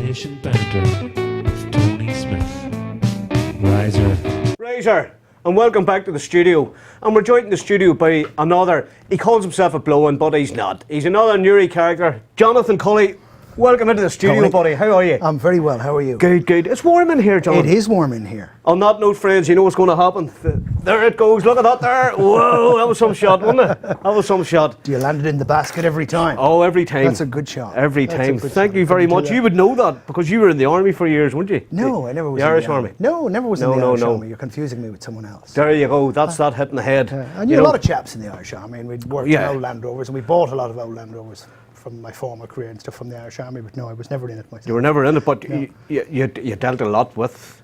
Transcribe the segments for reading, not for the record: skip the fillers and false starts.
Nation Banter with Tony Smith. Riser, and welcome back to the studio. And we're joined in the studio by another, he calls himself a blow-in, but he's not. He's another Newry character, Jonathan Cully. Welcome into the studio, Tony, buddy. How are you? I'm very well. How are you? Good, good. It's warm in here, John. It is warm in here. On that note, friends, you know what's going to happen. There it goes. Look at that there. Whoa, that was some shot, wasn't it? That was some shot. Do you land it in the basket every time? Oh, every time. That's a good shot. Every time. Thank you very much. You would know that because you were in the army for years, wouldn't you? No, I never was the in Irish the Army. No, never was in the Irish Army. You're confusing me with someone else. There you go. That's that hitting the head. I knew a lot of chaps in the Irish Army, and we'd worked in old Land Rovers, and we bought a lot of old Land Rovers from my former career and stuff from the Irish Army, but no, I was never in it myself. You were never in it, but you dealt a lot with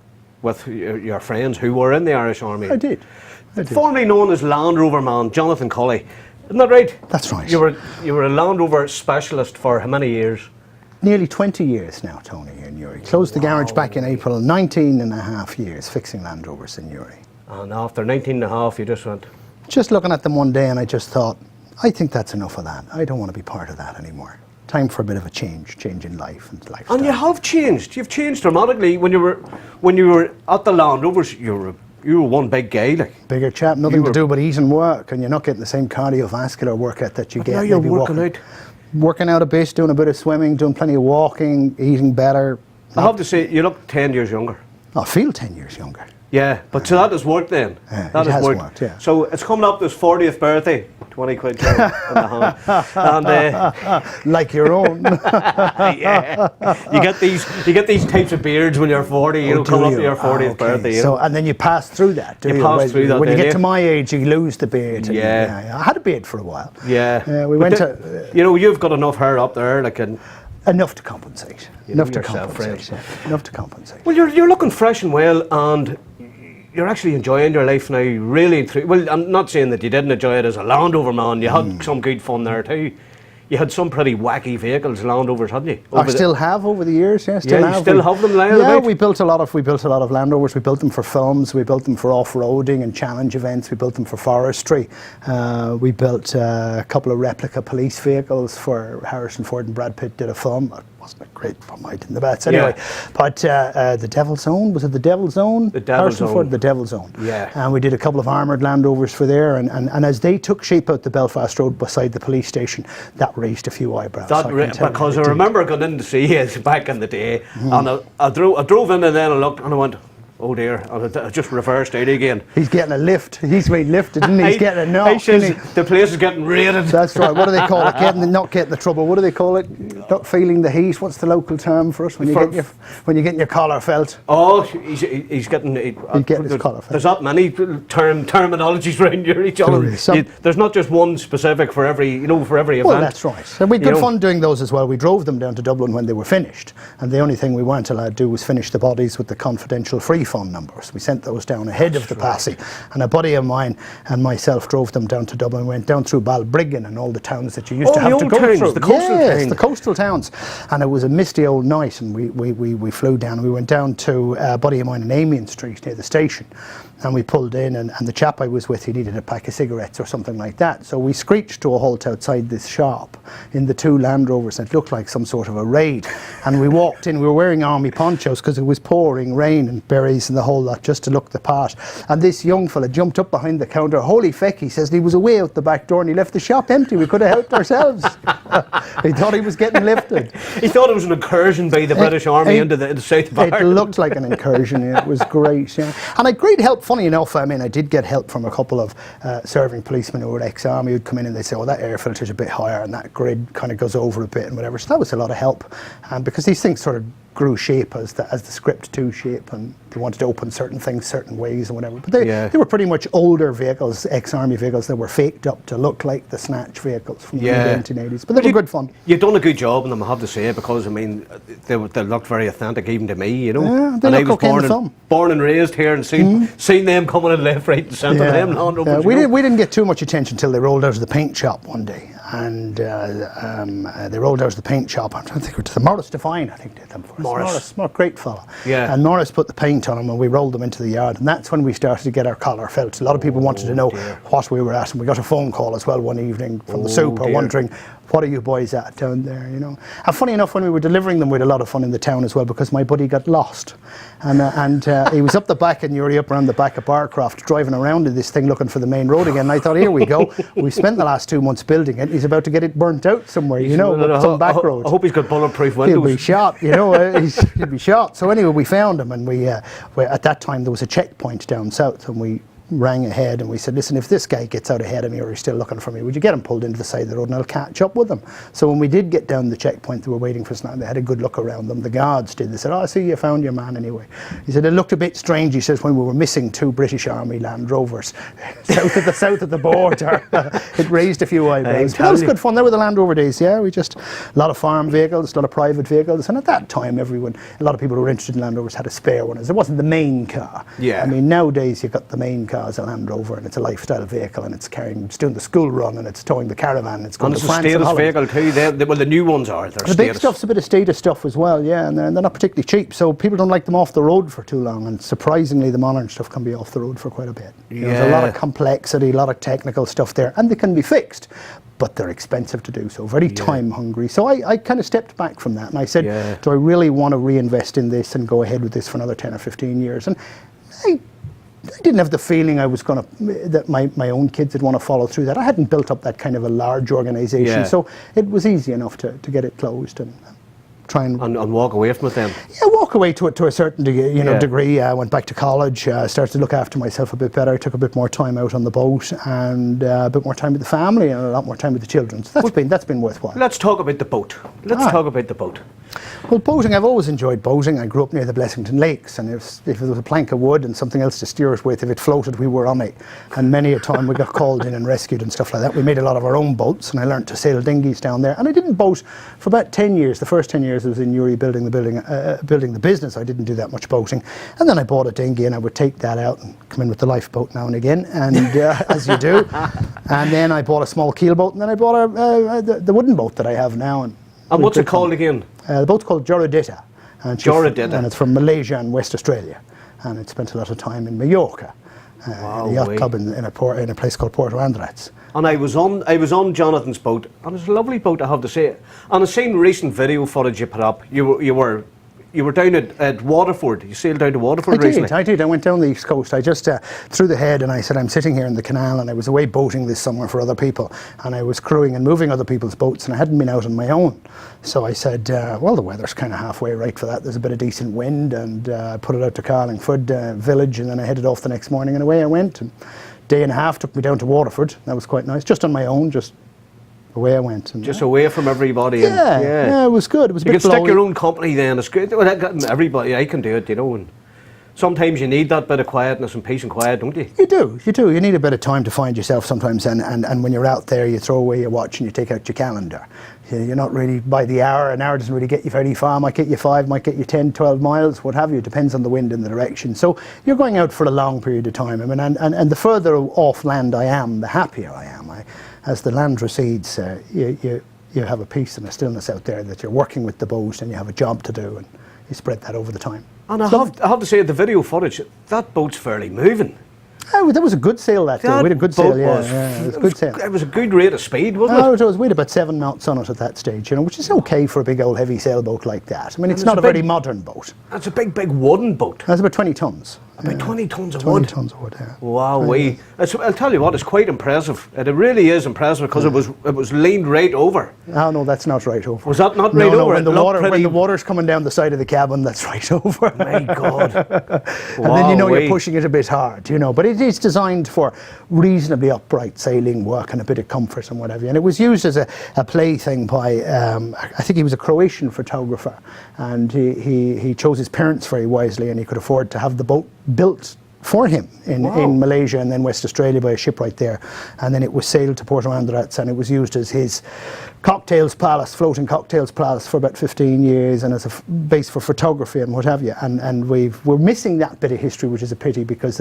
your friends who were in the Irish Army. I did. Formerly known as Land Rover man, Jonathan Cully. Isn't that right? That's right. You were a Land Rover specialist for how many years? Nearly 20 years now, Tony, in Newry. Closed the garage back in April, 19 and a half years fixing Land Rovers in Newry. And after 19 and a half, you just went? Just looking at them one day and I just thought, I think that's enough of that. I don't want to be part of that anymore. Time for a bit of a change in life and lifestyle. And you have changed. You've changed dramatically. When you were at the Land Rovers, you were one big guy, like. Bigger chap, nothing to do but eat and work, and you're not getting the same cardiovascular workout that you get. Now you're working out. Working out a bit, doing a bit of swimming, doing plenty of walking, eating better. I have to say, you look 10 years younger. I feel 10 years younger. Yeah, but so that has worked then. That has worked, yeah. So it's coming up this 40th birthday, 20 quid in the hand. And, like your own. Yeah. You get these types of beards when you're 40, you know, coming up to your 40th birthday. You know? And then you pass through that, do you? Pass through that. When you get to my age, you lose the beard. Yeah. I had a beard for a while. Yeah. We went to... you know, you've got enough hair up there, like... Enough to compensate. Enough to compensate. Well, you're looking fresh and well, and you're actually enjoying your life now, really. Well, I'm not saying that you didn't enjoy it as a Land Rover man. You had some good fun there too. You had some pretty wacky vehicles, Land Rovers, hadn't you? I still have over the years. Yeah, you still have them lying about? Yeah, we built a lot of Land Rovers. We built them for films. We built them for off-roading and challenge events. We built them for forestry. We built a couple of replica police vehicles for Harrison Ford and Brad Pitt did a film. It wasn't a great film, I didn't the bets anyway. But the Devil's Own, was it the Devil's Own? The Devil's Own. Ford, the Devil's Own. Yeah. And we did a couple of armoured Land Rovers for there, and as they took shape out the Belfast Road beside the police station, that raised a few eyebrows. Because I remember going in to see you back in the day, and I drove in and then I looked and I went, oh dear, and I just reversed out again. He's getting a lift. He's been lifted, and he's getting a knock. The place is getting raided. That's right. What do they call it? Not getting the trouble. What do they call it? Not feeling the heat. What's the local term for us when you're getting your collar felt? Oh, he's getting his collar felt. There's that many terminologies around here. There's not just one specific for every event. Well, that's right. And we had good fun doing those as well. We drove them down to Dublin when they were finished, and the only thing we weren't allowed to do was finish the bodies with the confidential free phone numbers. We sent those down ahead of the passing, and a buddy of mine and myself drove them down to Dublin. We went down through Balbriggan and all the towns that you used to have to go through. The coastal towns. The coastal towns. And it was a misty old night, and we flew down, and we went down to a buddy of mine in Amiens Street near the station. And we pulled in, and the chap I was with, he needed a pack of cigarettes or something like that. So we screeched to a halt outside this shop in the two Land Rovers, and it looked like some sort of a raid. And we walked in, we were wearing army ponchos because it was pouring rain and berries and the whole lot, just to look the part. And this young fella jumped up behind the counter. Holy feck, he says, and he was away out the back door, and he left the shop empty. We could have helped ourselves. He thought he was getting lifted. He thought it was an incursion by the British Army into the south of Ireland. It looked like an incursion. Yeah, it was great. Yeah. And I had great help. Funny enough, I mean, I did get help from a couple of serving policemen who were ex-army who'd come in and they'd say, oh, that air filter's a bit higher and that grid kind of goes over a bit and whatever. So that was a lot of help. Because these things sort of grew shape as the script to shape, and they wanted to open certain things certain ways and whatever. But they were pretty much older vehicles, ex-army vehicles that were faked up to look like the Snatch vehicles from the 1980s. But they were good fun. You've done a good job on them, I have to say, because I mean they looked very authentic even to me, you know. Yeah, they look okay in the film. Born and raised here and seen them coming in left, right and centre. Them Land Rovers. We didn't get too much attention until they rolled out of the paint shop one day. and they rolled out of the paint shop. I'm trying to think, it was the Morris Devine, I think, did them for us. Morris, great fella. Yeah. And Morris put the paint on them, and we rolled them into the yard, and that's when we started to get our collar felt. A lot of people wanted to know what we were at, and we got a phone call as well one evening from the super wondering, what are you boys at down there, you know? And funny enough, when we were delivering them, we had a lot of fun in the town as well, because my buddy got lost. And he was up the back in Newry, up around the back of Barcroft, driving around in this thing looking for the main road again. And I thought, here we go. We spent the last 2 months building it. He's about to get it burnt out somewhere, you know, some back road. I hope he's got bulletproof windows. He'll be shot, you know, he'll be shot. So anyway, we found him, and we at that time there was a checkpoint down south, and we rang ahead and we said, listen, if this guy gets out ahead of me or he's still looking for me, would you get him pulled into the side of the road and I'll catch up with him? So when we did get down the checkpoint, they were waiting for us now. They had a good look around them. The guards did. They said, oh, I see you found your man anyway. He said, it looked a bit strange, he says, when we were missing 2 British Army Land Rovers south of the border. It raised a few eyebrows. That was good fun. They were the Land Rover days, yeah. We just, a lot of farm vehicles, a lot of private vehicles, and at that time everyone, a lot of people who were interested in Land Rovers had a spare one. It wasn't the main car. Yeah. I mean, nowadays you've got the main car as a Land Rover, and it's a lifestyle vehicle, and it's doing the school run, and it's towing the caravan, and it's going to France and Holland. Status vehicle too. Well, the new ones are. The big stuff's a bit of status stuff as well, yeah, and they're not particularly cheap, so people don't like them off the road for too long, and surprisingly the modern stuff can be off the road for quite a bit. Yeah. There's a lot of complexity, a lot of technical stuff there, and they can be fixed, but they're expensive to do so, very time hungry. So I kind of stepped back from that, and I said, do I really want to reinvest in this and go ahead with this for another 10 or 15 years? And I didn't have the feeling I was going to, that my own kids would want to follow through that. I hadn't built up that kind of a large organisation, so it was easy enough to get it closed and try and walk away from it then. Yeah, walk away to a certain degree. I went back to college, started to look after myself a bit better. I took a bit more time out on the boat, and a bit more time with the family, and a lot more time with the children. So that's been worthwhile. Let's talk about the boat. Talk about the boat. Well, boating, I've always enjoyed boating. I grew up near the Blessington Lakes, and if there was a plank of wood and something else to steer it with, if it floated, we were on it. And many a time we got called in and rescued and stuff like that. We made a lot of our own boats, and I learned to sail dinghies down there. And I didn't boat for about 10 years. The first 10 years I was in Newry building the business. I didn't do that much boating. And then I bought a dinghy, and I would take that out and come in with the lifeboat now and again, and as you do. And then I bought a small keelboat, and then I bought the wooden boat that I have now. And what's it called again? The boat's called Joradita. And it's from Malaysia and West Australia. And it spent a lot of time in Mallorca, a yacht club in a place called Porto Andratx. And I was on Jonathan's boat, and it's a lovely boat, I have to say. And I've seen recent video footage you put up. You were down at Waterford. You sailed down to Waterford recently. I did. I went down the East Coast. I just threw the head and I said, I'm sitting here in the canal, and I was away boating this summer for other people, and I was crewing and moving other people's boats, and I hadn't been out on my own. So I said, well, the weather's kind of halfway right for that. There's a bit of decent wind, and I put it out to Carlingford village, and then I headed off the next morning, and away I went. And day and a half took me down to Waterford. That was quite nice, just on my own, just away I went. And just away from everybody. Yeah, it was good. It was a bit You can blowy. stick your own company then. It's good. Well, everybody, I can do it, you know. And sometimes you need that bit of quietness and peace and quiet, don't you? You do. You need a bit of time to find yourself sometimes. And when you're out there, you throw away your watch and you take out your calendar. You're not really by the hour. An hour doesn't really get you very far. Might get you 5, might get you 10, 12 miles, what have you. It depends on the wind and the direction. So you're going out for a long period of time. I mean, and the further off land I am, the happier I am. As the land recedes, you have a peace and a stillness out there that you're working with the boat, and you have a job to do, and you spread that over the time. And I have to say, the video footage, that boat's fairly moving. Oh, that was a good sail that day. We had a good sail, yeah. It was a good sail. It was a good rate of speed, wasn't it? We had about 7 knots on it at that stage, you know, which is okay for a big old heavy sailboat like that. I mean, it's not a very modern boat. That's a big wooden boat. That's about 20 tons. About 20 tons of 20 wood. 20 tons of wood, yeah. Wow, I'll tell you what, it's quite impressive. It really is impressive, because it was leaned right over. Oh no, that's not right over. Was that not right over? No, when the water's coming down the side of the cabin, that's right over. My God. And then you're pushing it a bit hard, you know. But it is designed for reasonably upright sailing work and a bit of comfort and whatever. And it was used as a plaything by, I think he was a Croatian photographer, and he chose his parents very wisely, and he could afford to have the boat built for him in Wow. Malaysia and then West Australia by a shipwright there. And then it was sailed to Port Arandurats, and it was used as his floating cocktails palace for about 15 years, and as a base for photography and what have you. And we're missing that bit of history, which is a pity, because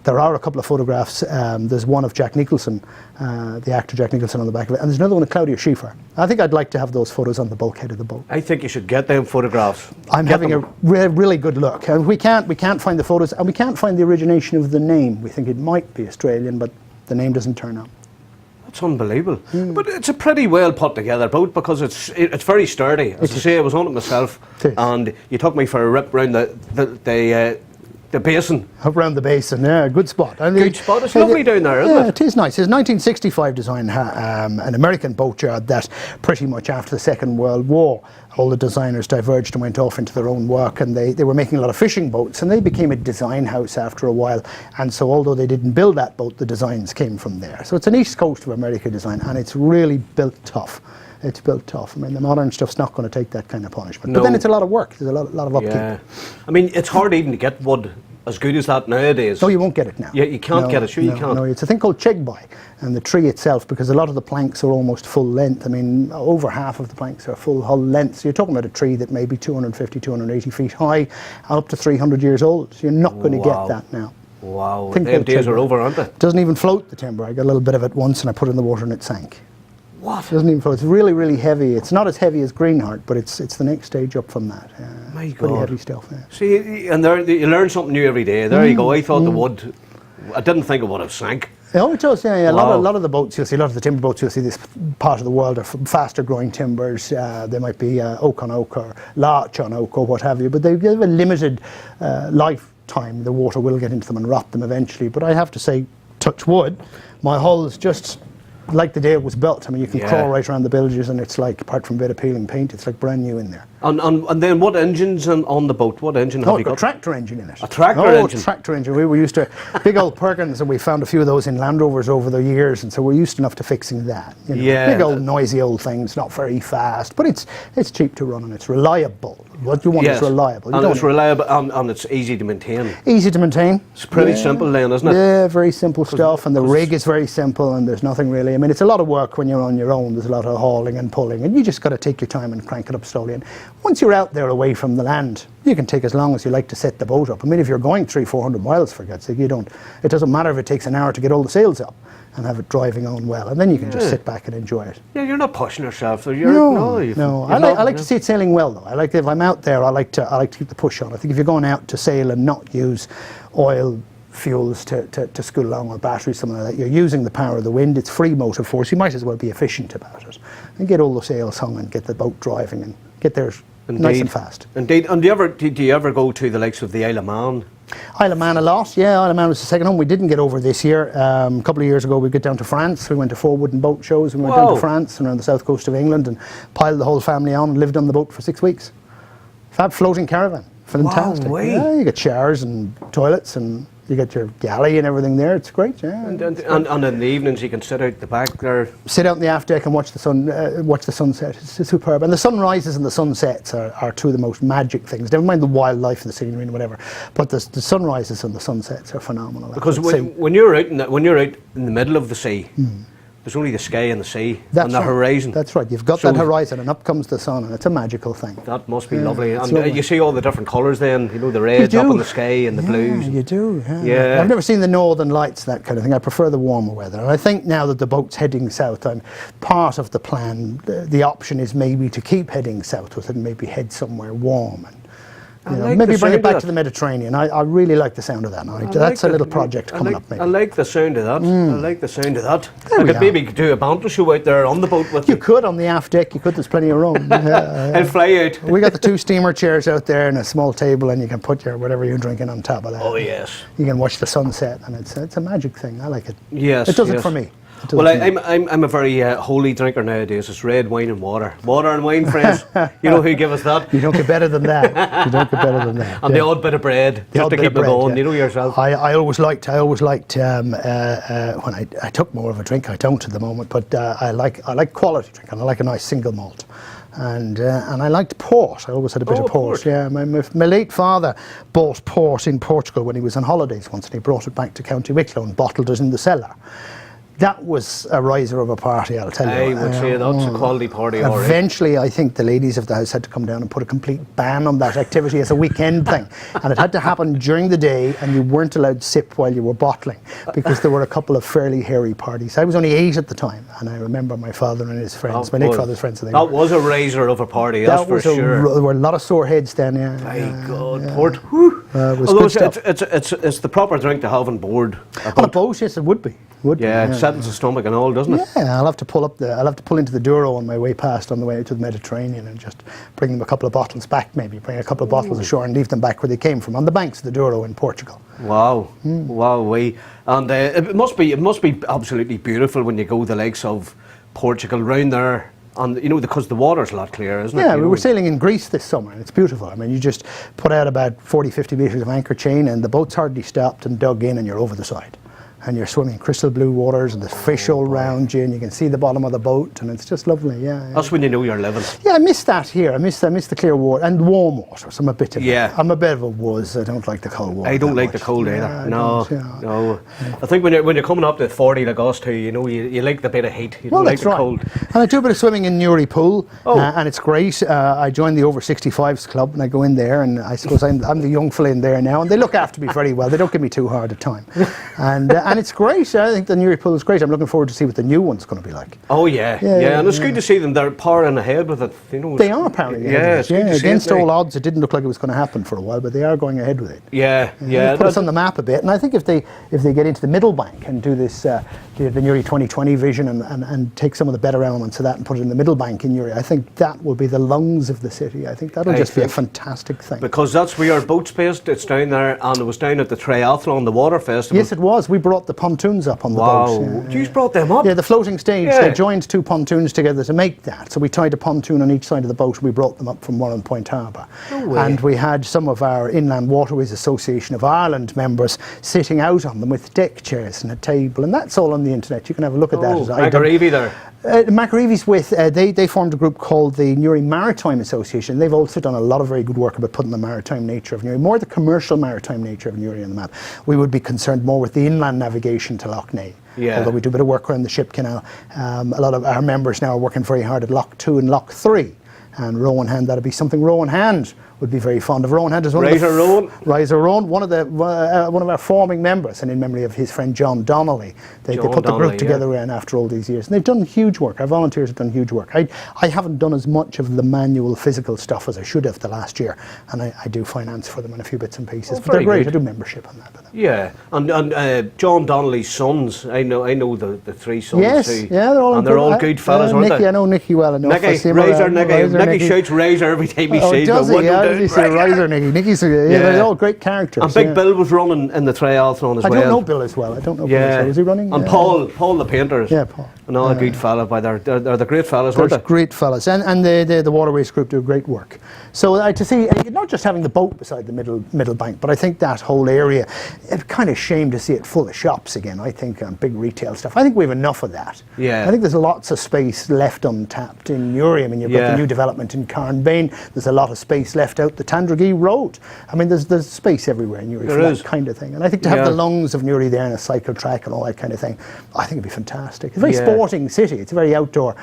there are a couple of photographs. There's one of Jack Nicholson, the actor Jack Nicholson, on the back of it, and there's another one of Claudia Schiffer. I think I'd like to have those photos on the bulkhead of the boat. I think you should get them photographs. I'm having a really good look. And we can't find the photos, and we can't find the origination of the name. We think it might be Australian, but the name doesn't turn up. That's unbelievable. But it's a pretty well put together boat, because it's very sturdy. As I say, I was on it myself, and you took me for a rip round the basin. Up around the basin, yeah, good spot. And Good spot. It's lovely down there, isn't it? Yeah, it is nice. It's a 1965 design, an American boatyard that pretty much after the Second World War, all the designers diverged and went off into their own work, and they were making a lot of fishing boats, and they became a design house after a while. And so although they didn't build that boat, the designs came from there. So it's an East Coast of America design, and it's really built tough. It's built tough. I mean, the modern stuff's not going to take that kind of punishment. No. But then it's a lot of work. There's a lot of upkeep. Yeah. I mean, it's hard even to get wood as good as that nowadays. No, you won't get it now. Yeah, you can't get it. Sure, you can't. No, it's a thing called chegbai, and the tree itself, because a lot of the planks are almost full length. I mean, over half of the planks are full hull length. So you're talking about a tree that may be 250, 280 feet high, up to 300 years old. So you're not going to get that now. Wow, them days are over, aren't they? It doesn't even float, the timber. I got a little bit of it once, and I put it in the water and it sank. What? It doesn't even float. It's really, really heavy. It's not as heavy as Greenheart, but it's the next stage up from that. My God. Pretty heavy stuff. Yeah. See, and there, you learn something new every day. There you go. I thought the wood, I didn't think it would have sank. Oh, it does, yeah. Wow. A lot of the boats you'll see, a lot of the timber boats you'll see, this part of the world are faster growing timbers. They might be oak on oak or larch on oak or what have you, but they have a limited lifetime. The water will get into them and rot them eventually. But I have to say, touch wood, my hull's just like the day it was built. I mean, you can crawl right around the bilges, and it's like, apart from a bit of peeling paint, it's like brand new in there. And then what engines on the boat? What engine have you got? A tractor engine in it. A tractor engine? Oh, a tractor engine. We were used to big old Perkins, and we found a few of those in Land Rovers over the years, and so we're used enough to fixing that. You know, Yeah. big old noisy old things, not very fast, but it's cheap to run and it's reliable. What you want is reliable. And it's reliable and it's easy to maintain. Easy to maintain. It's pretty simple then, isn't it? Yeah, very simple stuff, and the rig is very simple, and there's nothing really. I mean, it's a lot of work when you're on your own. There's a lot of hauling and pulling, and you just got to take your time and crank it up slowly. And once you're out there away from the land, you can take as long as you like to set the boat up. I mean, if you're going 300-400 miles, for God's sake, it doesn't matter if it takes an hour to get all the sails up and have it driving on well, and then you can just sit back and enjoy it. Yeah, you're not pushing yourself. So No. I like to see it sailing well, though. I like, if I'm out there, I like to keep the push on. I think if you're going out to sail and not use oil fuels to scoot along, or batteries, something like that, you're using the power of the wind. It's free motive force. You might as well be efficient about it and get all the sails hung and get the boat driving and get there nice and fast. Indeed. And do you ever go to the likes of the Isle of Man? Isle of Man a lot, yeah. Isle of Man was the second home. We didn't get over this year. A couple of years ago we got down to France. We went to 4 wooden boat shows. We went down to France and around the south coast of England and piled the whole family on and lived on the boat for 6 weeks. Fab floating caravan. Fantastic. Wow, yeah, you get showers and toilets, and you get your galley and everything there. It's great, yeah. And in the evenings you can sit out the back there. Sit out in the aft deck and watch the sunset. It's superb. And the sunrises and the sunsets are two of the most magic things. Never mind the wildlife and the scenery and whatever, but the sunrises and the sunsets are phenomenal. Because when you're out in the middle of the sea, there's only the sky and the sea and the horizon. That's right. You've got that horizon, and up comes the sun, and it's a magical thing. That must be lovely. And you see all the different colours then, the reds up in the sky and the blues. You do, yeah. I've never seen the northern lights, that kind of thing. I prefer the warmer weather. And I think now that the boat's heading south, part of the plan, the option is maybe to keep heading south with it and maybe head somewhere warm. And maybe bring it back to the Mediterranean. I really like the sound of that. That's a little project coming up, maybe. I like the sound of that. I like the sound of that. I could maybe do a banter show out there on the boat with you. You could, on the aft deck. You could. There's plenty of room. I'll fly out. We got the 2 steamer chairs out there and a small table, and you can put your whatever you're drinking on top of that. Oh, yes. You can watch the sunset, and it's a magic thing. I like it. Yes. It does it for me. Well, I'm a very holy drinker nowadays. It's red wine and water. Water and wine, friends. You know who give us that? You don't get better than that. You don't get better than that. And the odd bit of bread, just to keep it going. You know yourself. I always liked when I took more of a drink. I don't at the moment, but I like quality drink, and I like a nice single malt. And I liked port. I always had a bit of port. port. Yeah, my late father bought port in Portugal when he was on holidays once, and he brought it back to County Wicklow and bottled it in the cellar. That was a riser of a party, I'll tell you. I would say that's a quality party, all right. Eventually, I think the ladies of the house had to come down and put a complete ban on that activity as a weekend thing. And it had to happen during the day, and you weren't allowed to sip while you were bottling, because there were a couple of fairly hairy parties. I was only 8 at the time, and I remember my father and his friends, my late father's friends. That was a riser of a party, that's for sure. There were a lot of sore heads then, yeah. My God, port. Whew. Although it's the proper drink to have on board. On a boat, yes, it would be. It settles the stomach and all, doesn't it? Yeah, I'll have to pull into the Douro on my way past, on the way to the Mediterranean, and just bring them a couple of bottles back, maybe bring a couple of bottles ashore and leave them back where they came from, on the banks of the Douro in Portugal. Wow, wow, and it must be absolutely beautiful when you go the likes of Portugal round there. And because the water's a lot clearer, isn't it? Yeah, we were sailing in Greece this summer, and it's beautiful. I mean, you just put out about 40-50 metres of anchor chain, and the boat's hardly stopped and dug in, and you're over the side. And you're swimming crystal blue waters, and there's fish all around you, and you can see the bottom of the boat, and it's just lovely. Yeah. That's when you know you're living. Yeah, I miss that here. I miss the clear water and warm water. So I'm a bit of I'm a bit of a wuss. I don't like the cold water. I don't like the cold either. No. I think when you're coming up to 40 like us too, you like the bit of heat. You don't like the cold. And I do a bit of swimming in Newry Pool, and it's great. I joined the over 65s club, and I go in there, and I suppose I'm the young fella in there now, and they look after me very well. They don't give me too hard a time, and it's great. I think the Newry Pool is great. I'm looking forward to see what the new one's going to be like. Oh yeah, and it's good to see them. They're powering ahead with it. They are powering ahead. Against all odds, it didn't look like it was going to happen for a while, but they are going ahead with it. Yeah. Put us on the map a bit, and I think if they get into the middle bank and do this, the Newry 2020 vision, and take some of the better elements of that and put it in the middle bank in Newry, I think that will be the lungs of the city. I think that'll just be a fantastic thing. Because that's where our boat's based. It's down there, and it was down at the Triathlon, the water festival. Yes, it was. We brought the pontoons up on the boat. You brought them up? Yeah, the floating stage. They joined 2 pontoons together to make that. So we tied a pontoon on each side of the boat, and we brought them up from Warren Point Harbour. No way. And we had some of our Inland Waterways Association of Ireland members sitting out on them with deck chairs and a table, and that's all on the internet. You can have a look at that. Macarivi there. Macarivi's they formed a group called the Newry Maritime Association. They've also done a lot of very good work about putting the maritime nature of Newry, more the commercial maritime nature of Newry on the map. We would be concerned more with the inland navigation to Lough Neagh. Although we do a bit of work around the ship canal. A lot of our members now are working very hard at Lough 2 and Lough 3. And Rowan Hand, that'd be something Rowan Hand would be very fond of. Rowan Hand is one Riser Rowan, one of our forming members, and in memory of his friend John Donnelly, they put the group together after all these years, and they've done huge work. Our volunteers have done huge work. I haven't done as much of the manual physical stuff as I should have the last year, and I do finance for them and a few bits and pieces. But they're great. I do membership on that. Yeah, and John Donnelly's sons, I know the 3 sons. Yes, too. they're all good fellas, aren't Nicky, they? I know Nicky well enough. Nicky shouts Razor every time he sees them. He's a riser, Nicky. Nicky's they're all great characters. And Big Bill was running in the triathlon as well. I don't know Bill as well. Is he running? And Paul the painter. Yeah, Paul. Another good fella by there. They're the great fellas, aren't they? Great fellas. And the Waterways group do great work. So to see, not just having the boat beside the middle bank, but I think that whole area, it's kind of shame to see it full of shops again, I think, big retail stuff. I think we have enough of that. Yeah. I think there's lots of space left untapped in Newry. I mean, you've got the new development in Carnbane. There's a lot of space left out the Tandragee Road. I mean, there's space everywhere in Newry for that kind of thing. And I think to have the lungs of Newry there and a cycle track and all that kind of thing, I think it'd be fantastic. It's a very sporting city. It's a very outdoor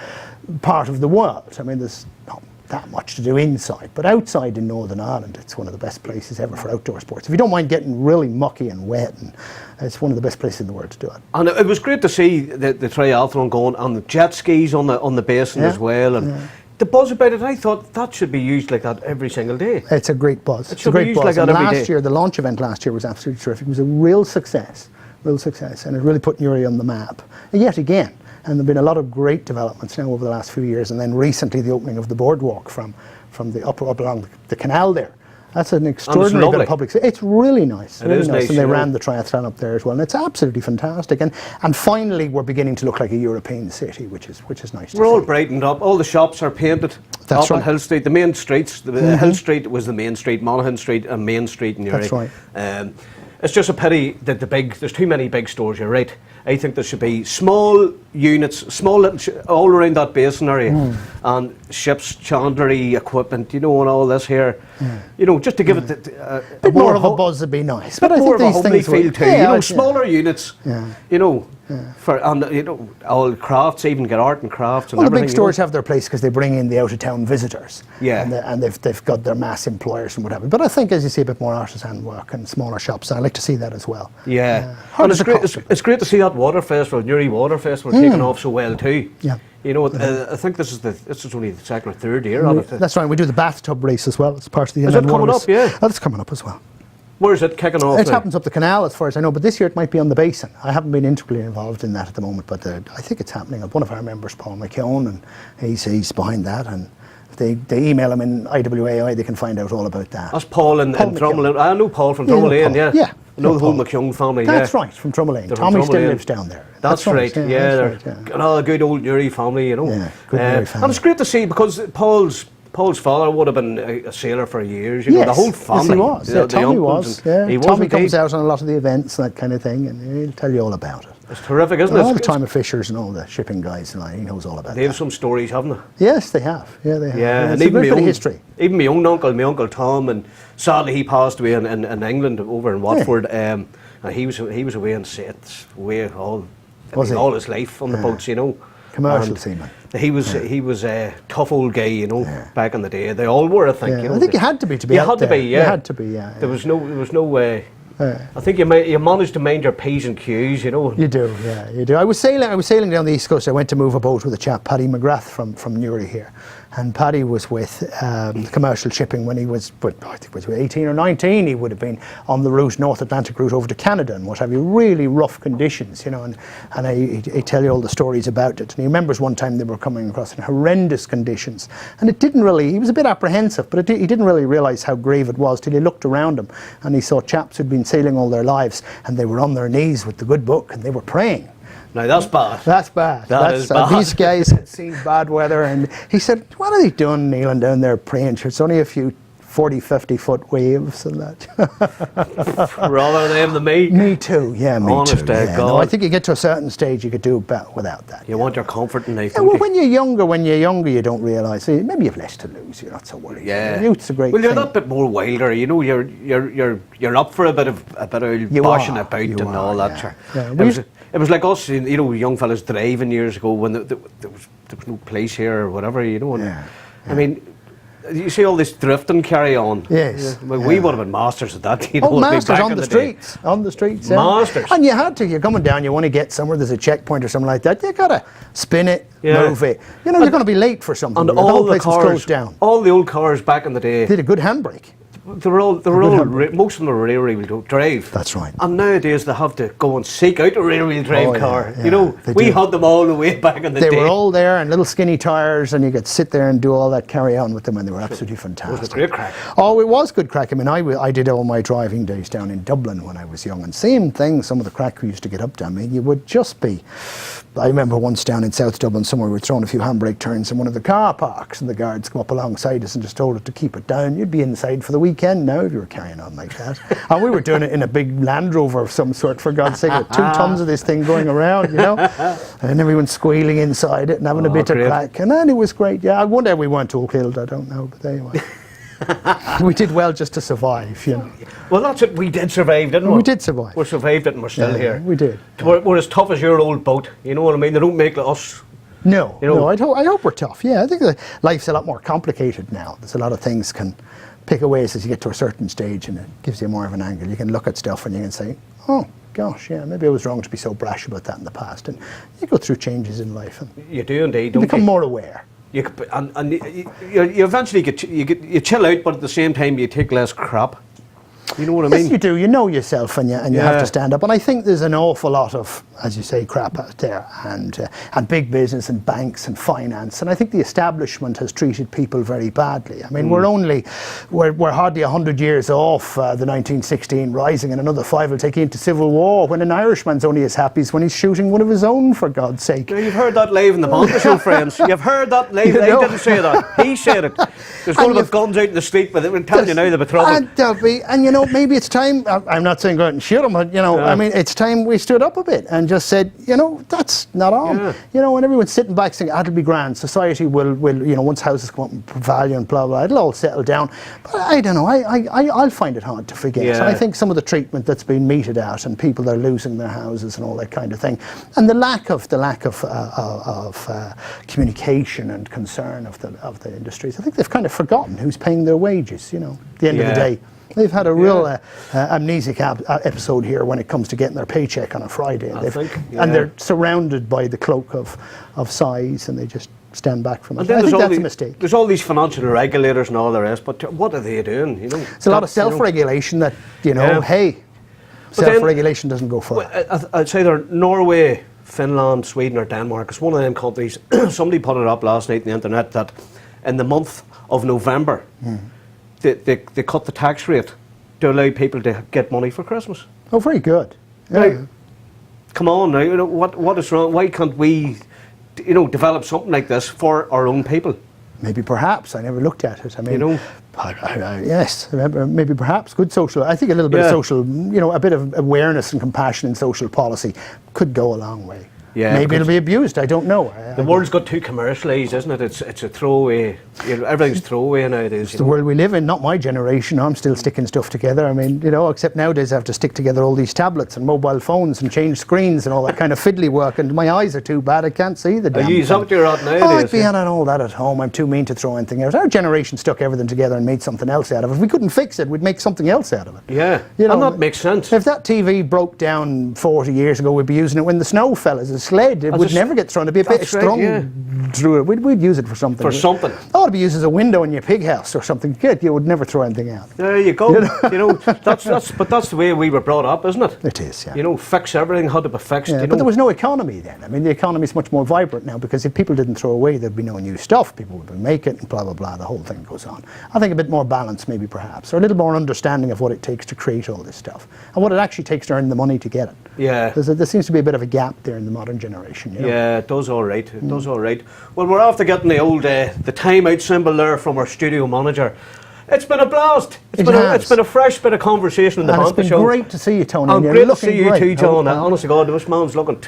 part of the world. I mean, there's not that much to do inside, but outside in Northern Ireland, it's one of the best places ever for outdoor sports. If you don't mind getting really mucky and wet, and it's one of the best places in the world to do it. And it was great to see the triathlon going, and the jet skis on the basin as well. And the buzz about it, I thought that should be used like that every single day. It's a great buzz. It's a great buzz. Like that every day. The launch event last year was absolutely terrific. It was a real success, and it really put Newry on the map. And yet again, and there have been a lot of great developments now over the last few years, and then recently the opening of the boardwalk from the up along the canal there. That's an extraordinary bit of public. It's really nice. It is nice. And they ran the triathlon up there as well, and it's absolutely fantastic. And finally, we're beginning to look like a European city, which is nice. We're all brightened up. All the shops are painted. That's up on Hill Street. The main streets. Hill Street was the main street. Monaghan Street and Main Street in Newry. That's right. It's just a pity that there's too many big stores. You're right. I think there should be small units, small little all around that basin area, and ships, chandlery, equipment, and all this here. Just to give it a bit more of a buzz would be nice. But I more think of a these homely things feel too. Smaller units. For all crafts, even get art and crafts and well, everything. The big stores have their place because they bring in the out-of-town visitors. Yeah. And they've got their mass employers and whatever. But I think, as you see, a bit more artisan work and smaller shops. And I like to see that as well. Yeah. And it's great to see that water festival, Newry Water Festival, taking off so well too. Yeah. I think this is only the second or third year of it. That's right. We do the bathtub race as well. It's part of the Is it coming up? Yeah. That's coming up as well. Where is it kicking off? It happens up the canal, as far as I know, but this year it might be on the basin. I haven't been integrally involved in that at the moment, but I think it's happening. One of our members, Paul McKeown, and he's behind that, and if they email him in IWAI, they can find out all about that. That's Paul in Drumlin. I know Paul from Drumlin, yeah. I know the whole McKeown family. That's right, from Drumlin. Tommy still lives down there. That's right. They're a good old Newry family, Yeah, good Newry family. And it's great to see because Paul's father would have been a sailor for years. Yes, the whole family. Yes, he was. Tommy was. He Tommy comes out on a lot of the events and that kind of thing, and he'll tell you all about it. It's terrific, isn't it? All the time of fishers and all the shipping guys, and he knows all about it. They have some stories, haven't they? Yes, they have. Yeah, they have. Yeah, it's a great bit of history. Even my own uncle, my Uncle Tom, and sadly he passed away in England over in Watford. And he was away in sets all his life on the boats, Commercial seaman. He was a tough old guy, back in the day. They all were, I think. I think you had to be You had to be, yeah. You had to be, yeah. There was no way. I think you managed to mind your P's and Q's, You do, yeah, you do. I was sailing down the East Coast. I went to move a boat with a chap, Paddy McGrath from Newry here. And Paddy was with commercial shipping when he was, I think it was 18 or 19. He would have been on the route, North Atlantic route over to Canada and what have you. Really rough conditions, and he'd tell you all the stories about it. And he remembers one time they were coming across in horrendous conditions. And he was a bit apprehensive, but he didn't really realise how grave it was till he looked around him and he saw chaps who'd been sailing all their lives and they were on their knees with the good book and they were praying. Now that's bad. That's bad. That is bad. These guys had seen bad weather, and he said, "What are they doing kneeling down there praying? It's only a few 40, 50-foot waves and that." Rather them than me. Me too. Yeah, me Honest too. God. No, I think you get to a certain stage, you could do without that. You want your comfort in life. Yeah, well, when you're younger, you don't realise. Maybe you've less to lose. You're not so worried. Yeah, youth's a great. Well, you're thing. that bit more wilder. You're up for a bit of bashing about and all that. Yeah. It was like us, young fellas driving years ago when there was no police here or whatever, I mean, you see all this drifting carry on. Yes. We would have been masters of that. Masters on the streets. On the streets. Yeah. Masters. And you had to. You're coming down. You want to get somewhere. There's a checkpoint or something like that. You gotta spin it, move it. You're going to be late for something. And the all whole the place was cars, closed down. all the old cars back in the day, Did a good handbrake. They were all most of them were rear-wheel drive. That's right. And nowadays they have to go and seek out a rear-wheel drive car. Yeah, we had them all the way back in the day. They were all there and little skinny tyres, and you could sit there and do all that carry on with them, and they were absolutely fantastic. It was a great crack. Oh, it was good crack. I mean, I did all my driving days down in Dublin when I was young, and same thing. Some of the crack we used to get up to. I mean, you would just be. I remember once down in South Dublin somewhere we were throwing a few handbrake turns in one of the car parks, and the guards come up alongside us and just told us to keep it down. You'd be inside for the weekend now if you were carrying on like that. And we were doing it in a big Land Rover of some sort, for God's sake, with 2 tons of this thing going around, and everyone squealing inside it and having a bit of crack. And then it was great. Yeah, I wonder we weren't all killed, I don't know, but anyway. We did well just to survive, Well, that's it. We did survive, didn't we? We did survive. We survived it and we're still here. We did. We're as tough as your old boat. You know what I mean? They don't make us. No, I hope we're tough. Yeah, I think life's a lot more complicated now. There's a lot of things can pick away as you get to a certain stage, and it gives you more of an angle. You can look at stuff and you can say, oh, gosh, yeah, maybe I was wrong to be so brash about that in the past. And you go through changes in life. And you do indeed, don't you? Become more aware. You eventually you chill out, but at the same time you take less crap. You know what I mean? Yes, you do. You know yourself, and you have to stand up. And I think there's an awful lot of, as you say, crap out there, and big business and banks and finance. And I think the establishment has treated people very badly. I mean, we're hardly 100 years off the 1916 Rising, and another 5 will take you into civil war. When an Irishman's only as happy as when he's shooting one of his own, for God's sake. You've heard that live in the Banter show, friends. You've heard that live. I didn't say that. He said it. There's going to be guns out in the street, but they're telling you now they'll be trouble. And maybe it's time, I'm not saying go out and shoot them, but, I mean, it's time we stood up a bit and just said, that's not on. When everyone's sitting back saying, that'll be grand, society will once houses come up in value and blah, blah, it'll all settle down. But I don't know, I'll find it hard to forget. Yeah. And I think some of the treatment that's been meted out and people that are losing their houses and all that kind of thing, and the lack of communication and concern of the industries, I think they've kind of forgotten who's paying their wages, at the end of the day. They've had a real amnesic episode here when it comes to getting their paycheck on a Friday. And they're surrounded by the cloak of size, and they just stand back from it. I think that's a mistake. There's all these financial regulators and all the rest, but what are they doing? It's a lot of self-regulation that, hey, self-regulation doesn't go far. I'd say they're Norway, Finland, Sweden, or Denmark. It's one of them countries. Somebody put it up last night on the internet that in the month of November, they cut the tax rate to allow people to get money for Christmas. Oh, very good. Yeah. Now, come on now, what is wrong? Why can't we, develop something like this for our own people? Maybe perhaps. I never looked at it. I mean, yes, maybe perhaps good social. I think a little bit of social, a bit of awareness and compassion in social policy could go a long way. Yeah, maybe it'll be abused. I don't know. The world's got too commercialised, isn't it? It's a throwaway. Everything's throwaway nowadays. It's the world we live in. Not my generation. I'm still sticking stuff together. I mean, except nowadays I have to stick together all these tablets and mobile phones and change screens and all that kind of fiddly work. And my eyes are too bad. I can't see the damn thing. Is that what you're at nowadays? I'd be on all that at home. I'm too mean to throw anything out. Our generation stuck everything together and made something else out of it. If we couldn't fix it, we'd make something else out of it. Yeah, and that makes sense. If that TV broke down 40 years ago, we'd be using it when the snow fell as a sled. It would never get thrown. It'd be a bit strung through it. We'd use it for something. For something. Oh, it'd be used as a window in your pig house or something. Good. You would never throw anything out. There you go. That's the way we were brought up, isn't it? It is, yeah. Fix everything had to be fixed. Yeah, but there was no economy then. I mean, the economy's much more vibrant now because if people didn't throw away, there'd be no new stuff. People would make it and blah, blah, blah. The whole thing goes on. I think a bit more balance maybe perhaps, or a little more understanding of what it takes to create all this stuff and what it actually takes to earn the money to get it. Yeah. There seems to be a bit of a gap there in the modern generation. Yeah, it does all right. It does all right. Well, we're after getting the old the timeout symbol there from our studio manager. It's been a blast. It's been a fresh bit of conversation in the Banter show. It's been great to see you, Tony. And great to see you too, John. Honest to God, this man's looking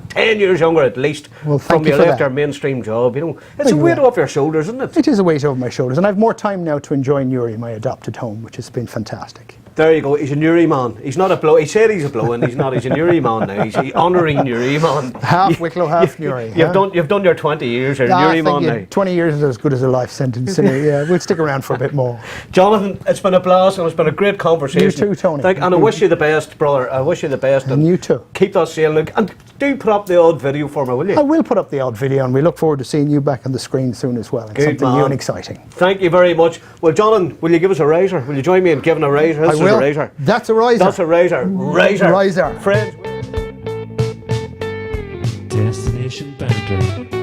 10 years younger at least from you left our mainstream job. It's a weight off your shoulders, isn't it? It is a weight off my shoulders, and I have more time now to enjoy Newry, my adopted home, which has been fantastic. There you go. He's a Newry man. He's not a blow. He said he's a blow, and he's not. He's a Newry man now. He's an honouring Newry man. Half Wicklow, half Newry. You've done your 20 years. You're a Newry man now. 20 years is as good as a life sentence. Yeah, we'll stick around for a bit more. Jonathan, it's been a blast, and it's been a great conversation. You too, Tony. And I wish you the best, brother. I wish you the best. And you too. Keep that sailing. And do put up the odd video for me, will you? I will put up the odd video, and we look forward to seeing you back on the screen soon as well. It's something new and exciting. Thank you very much. Well, Jonathan, will you give us a razor? Will you join me in giving a razor? This is a razor. That's a riser. That's a razor. Razor. Riser. Friends. Destination Banter.